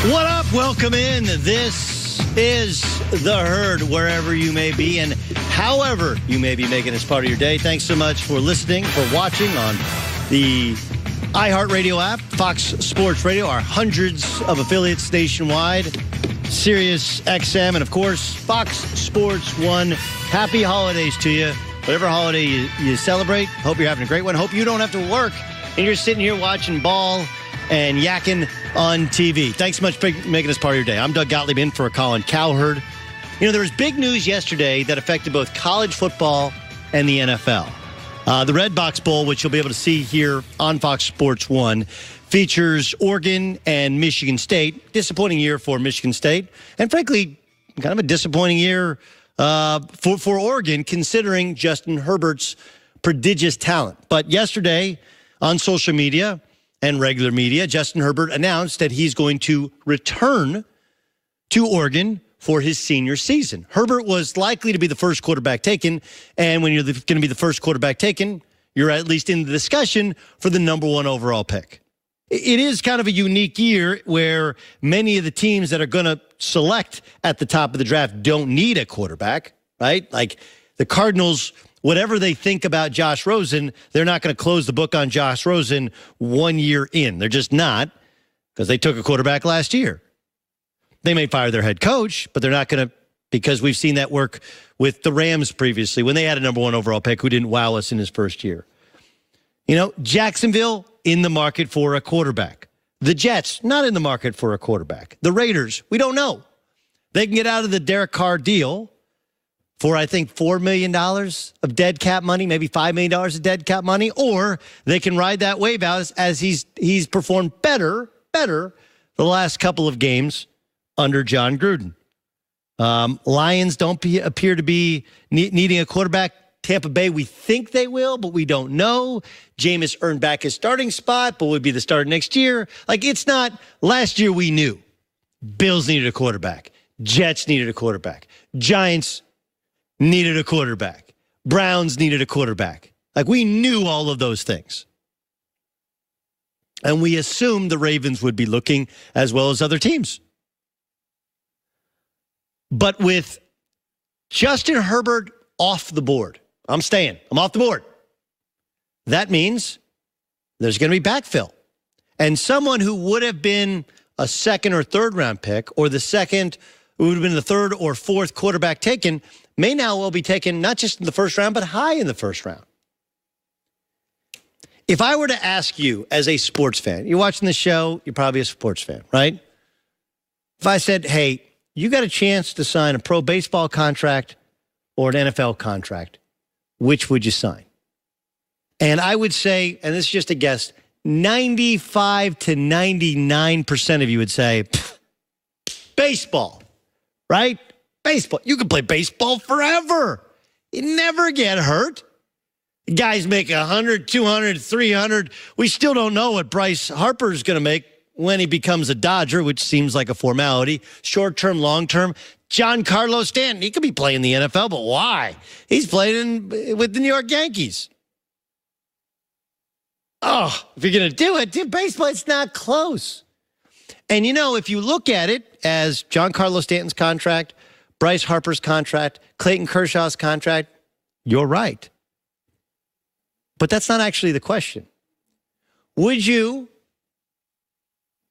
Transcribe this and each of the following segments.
What up? Welcome in. This is The Herd, wherever you may be and however you may be making this part of your day. Thanks so much for listening, for watching on the iHeartRadio app, Fox Sports Radio, our hundreds of affiliates nationwide, Sirius XM, and of course, Fox Sports 1. Happy holidays to you. Whatever holiday you celebrate, hope you're having a great one. Hope you don't have to work and you're sitting here watching ball and yakking on TV. Thanks so much for making this part of your day. I'm Doug Gottlieb in for Colin Cowherd. You know, there was big news yesterday that affected both college football and the NFL. The Red Box Bowl, which you'll be able to see here on Fox Sports 1, features Oregon and Michigan State. Disappointing year for Michigan State. And frankly, kind of a disappointing year for Oregon, considering Justin Herbert's prodigious talent. But yesterday on social media and regular media, Justin Herbert announced that he's going to return to Oregon for his senior season. Herbert was likely to be the first quarterback taken, and when you're going to be the first quarterback taken, you're at least in the discussion for the number one overall pick. It is kind of a unique year where many of the teams that are going to select at the top of the draft don't need a quarterback, right? Like the Cardinals, whatever they think about Josh Rosen, they're not going to close the book on Josh Rosen 1 year in. They're just not, because they took a quarterback last year. They may fire their head coach, but they're not going to, because we've seen that work with the Rams previously when they had a number one overall pick who didn't wow us in his first year. You know, Jacksonville in the market for a quarterback. The Jets, not in the market for a quarterback. The Raiders, we don't know. They can get out of the Derek Carr deal for, I think, $4 million of dead cap money, maybe $5 million of dead cap money, or they can ride that wave out as he's performed better the last couple of games under John Gruden. Lions don't appear to be needing a quarterback. Tampa Bay, we think they will, but we don't know. Jameis earned back his starting spot, but would be the starter next year. Like, it's not, last year we knew. Bills needed a quarterback. Jets needed a quarterback. Giants needed a quarterback. Browns needed a quarterback. Like, we knew all of those things. And we assumed the Ravens would be looking as well as other teams. But with Justin Herbert off the board, I'm staying. I'm off the board. That means there's going to be backfill. And someone who would have been a second or third round pick, or the second, who would have been the third or fourth quarterback taken, may now well be taken not just in the first round, but high in the first round. If I were to ask you as a sports fan, you're watching the show, you're probably a sports fan, right? If I said, hey, you got a chance to sign a pro baseball contract or an NFL contract, which would you sign? And I would say, and this is just a guess, 95 to 99% of you would say, baseball, right? Baseball. You can play baseball forever. You never get hurt. Guys make 100, 200, 300. We still don't know what Bryce Harper's going to make when he becomes a Dodger, which seems like a formality. Short-term, long-term. Giancarlo Stanton, he could be playing the NFL, but why? He's playing with the New York Yankees. Oh, if you're going to do it, baseball, it's not close. And, you know, if you look at it as Giancarlo Stanton's contract, Bryce Harper's contract, Clayton Kershaw's contract, you're right. But that's not actually the question. Would you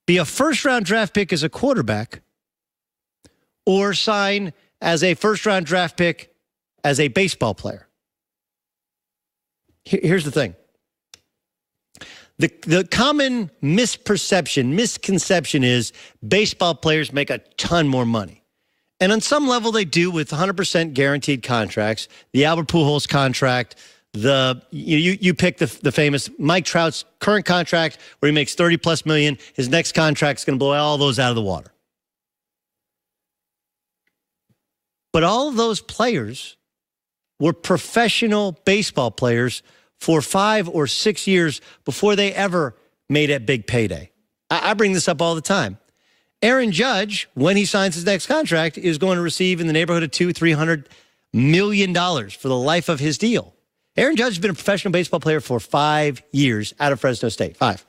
be a first-round draft pick as a quarterback or sign as a first-round draft pick as a baseball player? Here's the thing. The common misconception is baseball players make a ton more money. And on some level they do with 100% guaranteed contracts. The Albert Pujols contract, you pick the famous Mike Trout's current contract where he makes $30+ million. His next contract's going to blow all those out of the water. But all of those players were professional baseball players for 5 or 6 years before they ever made a big payday. I bring this up all the time. Aaron Judge, when he signs his next contract, is going to receive in the neighborhood of $200-300 million for the life of his deal. Aaron Judge has been a professional baseball player for 5 years out of Fresno State. 5.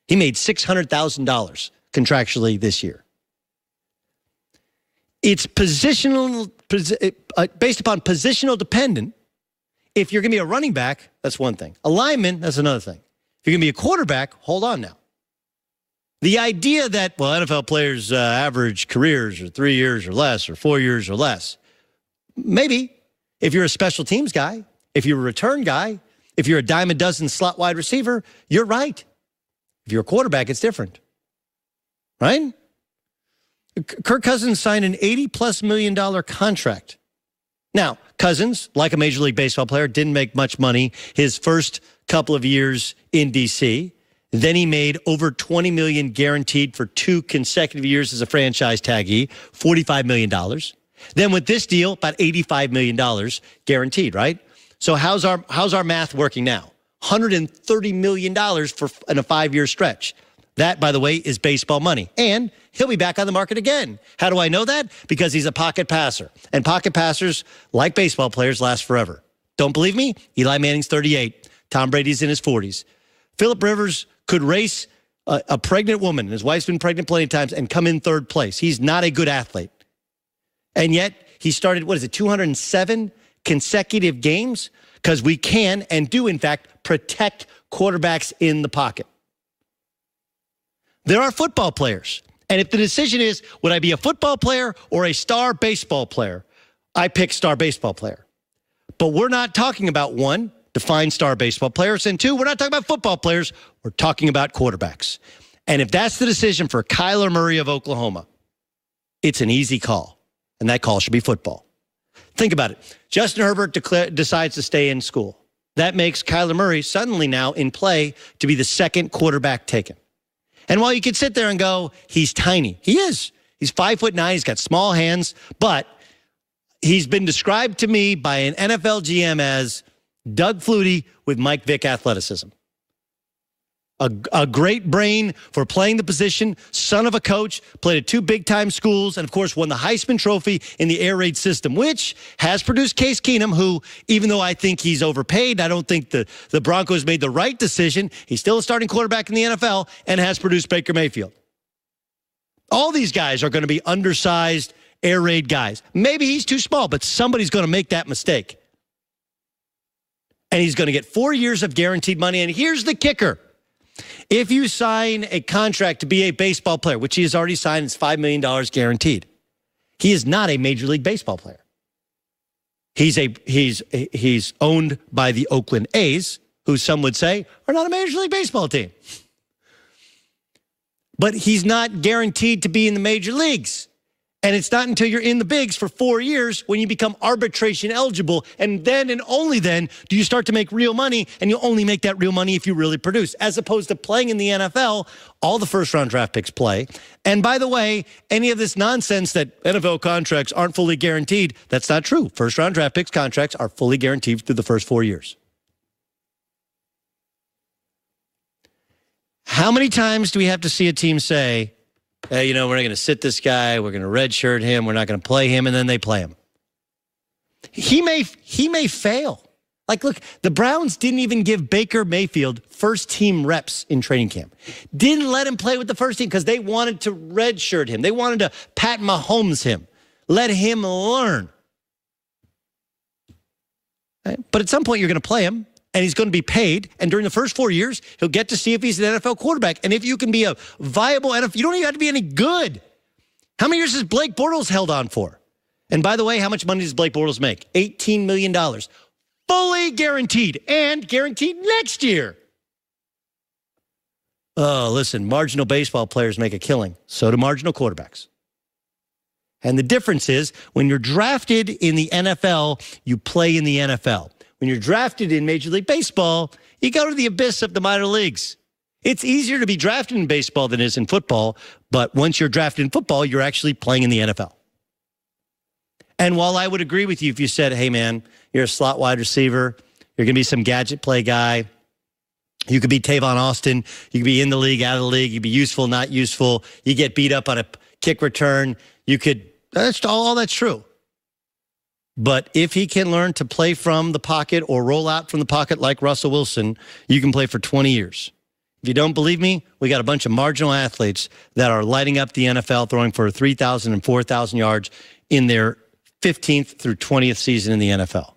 He made $600,000 contractually this year. It's positional, based upon positional dependent. If you're going to be a running back, that's one thing. A lineman, that's another thing. If you're going to be a quarterback, hold on now. The idea that, well, NFL players' average careers are 3 years or less or 4 years or less. Maybe if you're a special teams guy, if you're a return guy, if you're a dime a dozen slot wide receiver, you're right. If you're a quarterback, it's different. Right? Kirk Cousins signed an $80+ million contract. Now, Cousins, like a Major League Baseball player, didn't make much money his first couple of years in D.C. Then he made over $20 million guaranteed for 2 consecutive years as a franchise taggee, $45 million. Then with this deal, about $85 million guaranteed, right? So how's our math working now? $130 million in a 5-year stretch. That, by the way, is baseball money. And he'll be back on the market again. How do I know that? Because he's a pocket passer. And pocket passers, like baseball players, last forever. Don't believe me? Eli Manning's 38. Tom Brady's in his 40s. Phillip Rivers could race a pregnant woman, and his wife's been pregnant plenty of times, and come in 3rd place. He's not a good athlete. And yet, he started, 207 consecutive games? Because we can and do, in fact, protect quarterbacks in the pocket. There are football players. And if the decision is, would I be a football player or a star baseball player? I pick star baseball player. But we're not talking about, 1, define star baseball players, and 2, we're not talking about football players. We're talking about quarterbacks. And if that's the decision for Kyler Murray of Oklahoma, it's an easy call. And that call should be football. Think about it. Justin Herbert decides to stay in school. That makes Kyler Murray suddenly now in play to be the 2nd quarterback taken. And while you could sit there and go, he's tiny. He is. He's 5'9". He's got small hands. But he's been described to me by an NFL GM as Doug Flutie with Mike Vick athleticism. A great brain for playing the position, son of a coach, played at 2 big-time schools, and, of course, won the Heisman Trophy in the air raid system, which has produced Case Keenum, who, even though I think he's overpaid, I don't think the Broncos made the right decision. He's still a starting quarterback in the NFL and has produced Baker Mayfield. All these guys are going to be undersized air raid guys. Maybe he's too small, but somebody's going to make that mistake. And he's going to get 4 years of guaranteed money, and here's the kicker. If you sign a contract to be a baseball player, which he has already signed, it's $5 million guaranteed. He is not a Major League Baseball player. He's owned by the Oakland A's, who some would say are not a Major League Baseball team. But he's not guaranteed to be in the major leagues. And it's not until you're in the bigs for 4 years when you become arbitration eligible. And then and only then do you start to make real money. And you only make that real money if you really produce. As opposed to playing in the NFL, all the first-round draft picks play. And by the way, any of this nonsense that NFL contracts aren't fully guaranteed, that's not true. First-round draft picks contracts are fully guaranteed through the first 4 years. How many times do we have to see a team say, hey, we're not going to sit this guy. We're going to redshirt him. We're not going to play him, and then they play him. He may fail. Like, look, the Browns didn't even give Baker Mayfield first-team reps in training camp. Didn't let him play with the first team because they wanted to redshirt him. They wanted to Pat Mahomes him. Let him learn. Right? But at some point, you're going to play him. And he's going to be paid. And during the first 4 years, he'll get to see if he's an NFL quarterback. And if you can be a viable NFL, you don't even have to be any good. How many years has Blake Bortles held on for? And by the way, how much money does Blake Bortles make? $18 million. Fully guaranteed. And guaranteed next year. Oh, listen, marginal baseball players make a killing. So do marginal quarterbacks. And the difference is, when you're drafted in the NFL, you play in the NFL. When you're drafted in Major League Baseball, you go to the abyss of the minor leagues. It's easier to be drafted in baseball than it is in football, but once you're drafted in football, you're actually playing in the NFL. And while I would agree with you if you said, hey, man, you're a slot wide receiver, you're going to be some gadget play guy, you could be Tavon Austin, you could be in the league, out of the league, you could be useful, not useful, you get beat up on a kick return, that's true. But if he can learn to play from the pocket or roll out from the pocket like Russell Wilson, you can play for 20 years. If you don't believe me, we got a bunch of marginal athletes that are lighting up the NFL, throwing for 3,000 and 4,000 yards in their 15th through 20th season in the NFL.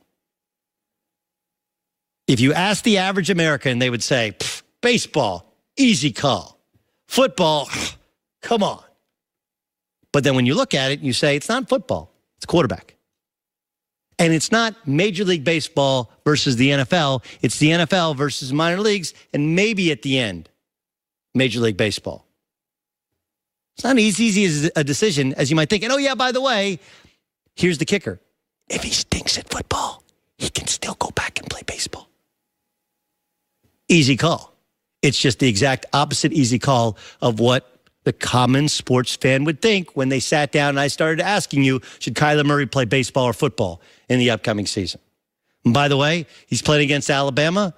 If you ask the average American, they would say, baseball, easy call. Football, come on. But then when you look at it, you say, it's not football, it's quarterback. And it's not Major League Baseball versus the NFL. It's the NFL versus minor leagues, and maybe at the end, Major League Baseball. It's not as easy as a decision as you might think. And oh, yeah, by the way, here's the kicker. If he stinks at football, he can still go back and play baseball. Easy call. It's just the exact opposite easy call of what the common sports fan would think when they sat down and I started asking you, should Kyler Murray play baseball or football in the upcoming season? And by the way, he's playing against Alabama.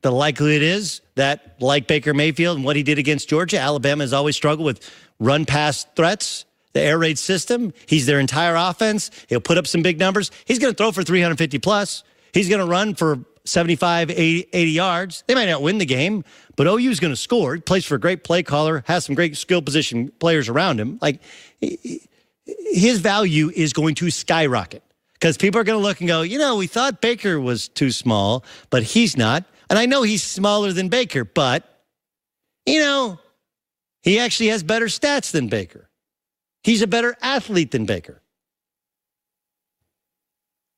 The likelihood is that, like Baker Mayfield and what he did against Georgia, Alabama has always struggled with run-pass threats, the air raid system. He's their entire offense. He'll put up some big numbers. He's going to throw for 350-plus. He's going to run for 75, 80 yards. They might not win the game, but OU's going to score. He plays for a great play caller, has some great skill position players around him. Like, his value is going to skyrocket because people are going to look and go, we thought Baker was too small, but he's not. And I know he's smaller than Baker, but, he actually has better stats than Baker. He's a better athlete than Baker.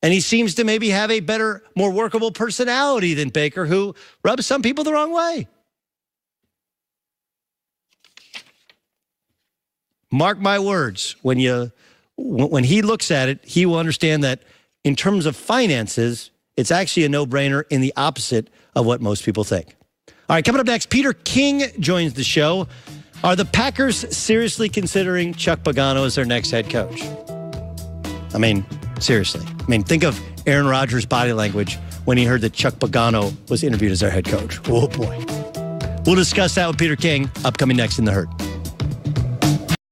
And he seems to maybe have a better, more workable personality than Baker, who rubs some people the wrong way. Mark my words, when he looks at it, he will understand that in terms of finances, it's actually a no-brainer in the opposite of what most people think. All right, coming up next, Peter King joins the show. Are the Packers seriously considering Chuck Pagano as their next head coach? I mean, seriously. Think of Aaron Rodgers' body language when he heard that Chuck Pagano was interviewed as their head coach. Oh, boy. We'll discuss that with Peter King, upcoming next in The Herd.